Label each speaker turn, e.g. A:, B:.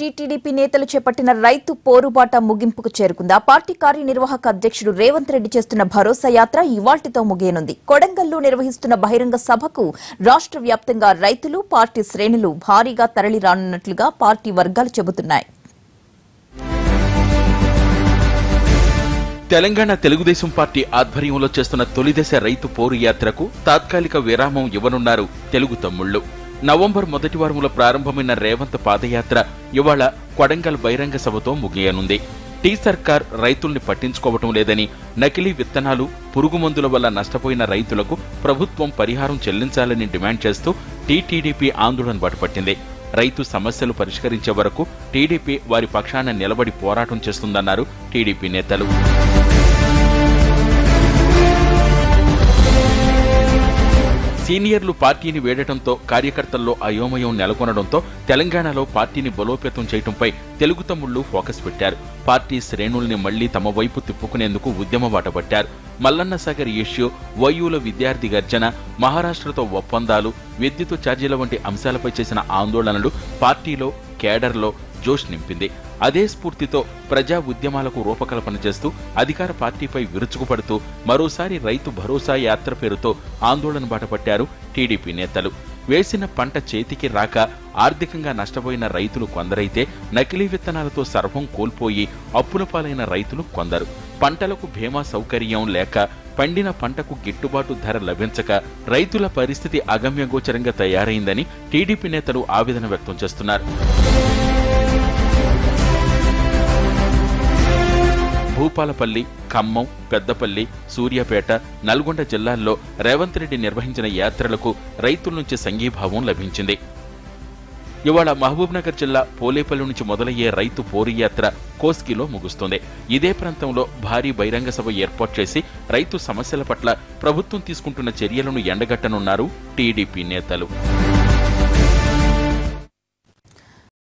A: TTDP నేతలు చేపట్టిన రైతు పోరుబాట ముగింపుకు చేరుకుంది. ఆ పార్టీ కార్యనిర్వాహక అధ్యక్షుడు రేవంత్ రెడ్డి చేస్తున్న భరోసా యాత్ర ఇవాళ్టితో ముగియనుంది. కొడంగల్లో నిర్వహిస్తున్న బహిరంగ సభకు రాష్ట్ర వ్యాప్తంగా రైతులు, పార్టీ శ్రేణులు భారీగా తరలిరానున్నట్లుగా పార్టీ వర్గాలు చెబుతున్నాయి.
B: తెలంగాణ తెలుగుదేశం పార్టీ ఆధ్వర్యంలో చేస్తున్న తొలిదశ రైతు పోరు యాత్రకు తాత్కాలిక విరామం ఇవ్వనున్నారు తెలుగు తమ్ముళ్లు. నవంబర్ మొదటి వారంలో ప్రారంభమైన రేవంత్ పాదయాత్ర ఇవాళ కొడంగల్ బహిరంగ సభతో ముగియనుంది. టీ సర్కార్ రైతుల్ని పట్టించుకోవటం లేదని, నకిలీ విత్తనాలు, పురుగుమందుల వల్ల నష్టపోయిన రైతులకు ప్రభుత్వం పరిహారం చెల్లించాలని డిమాండ్ చేస్తూ టీటీడీపీ ఆందోళన బాటపట్టింది. రైతు సమస్యలు పరిష్కరించే వరకు టీడీపీ వారి పక్షాన నిలబడి పోరాటం చేస్తుందన్నారు టీడీపీ నేతలు. సీనియర్లు పార్టీని వేడటంతో కార్యకర్తల్లో అయోమయం నెలకొనడంతో తెలంగాణలో పార్టీని బలోపేతం చేయడంపై తెలుగు తమ్ముళ్లు ఫోకస్ పెట్టారు. పార్టీ శ్రేణుల్ని మళ్లీ తమ వైపు తిప్పుకునేందుకు ఉద్యమ బాటపట్టారు. మల్లన్న సాగర్ ఇష్యూ, వైయూల విద్యార్థి గర్జన, మహారాష్ట్రతో ఒప్పందాలు, విద్యుత్ ఛార్జీల వంటి అంశాలపై చేసిన ఆందోళనలు పార్టీలో, కేడర్లో జోష్ నింపింది. అదే స్ఫూర్తితో ప్రజా ఉద్యమాలకు రూపకల్పన చేస్తూ అధికార పార్టీపై విరుచుకుపడుతూ మరోసారి రైతు భరోసా యాత్ర పేరుతో ఆందోళన బాటపట్టారు టీడీపీ నేతలు. వేసిన పంట చేతికి రాక ఆర్థికంగా నష్టపోయిన రైతులు కొందరైతే, నకిలీ విత్తనాలతో సర్వం కోల్పోయి అప్పుల పాలైన రైతులు కొందరు. పంటలకు బీమా సౌకర్యం లేక, పండిన పంటకు గిట్టుబాటు ధర లభించక రైతుల పరిస్థితి అగమ్యగోచరంగా తయారైందని టీడీపీ నేతలు ఆవేదన వ్యక్తం చేస్తున్నారు. భూపాలపల్లి, ఖమ్మం, పెద్దపల్లి, సూర్యాపేట, నల్గొండ జిల్లాల్లో రేవంత్ రెడ్డి నిర్వహించిన యాత్రలకు రైతుల నుంచి సంఘీభావం లభించింది. ఇవాళ మహబూబ్నగర్ జిల్లా పోలేపల్లి నుంచి మొదలయ్యే రైతు పోరు యాత్ర కోస్గిలో ముగుస్తుంది. ఇదే ప్రాంతంలో భారీ బహిరంగ సభ ఏర్పాటు చేసి రైతు సమస్యల పట్ల ప్రభుత్వం తీసుకుంటున్న చర్యలను ఎండగట్టనున్నారు టీడీపీ నేతలు.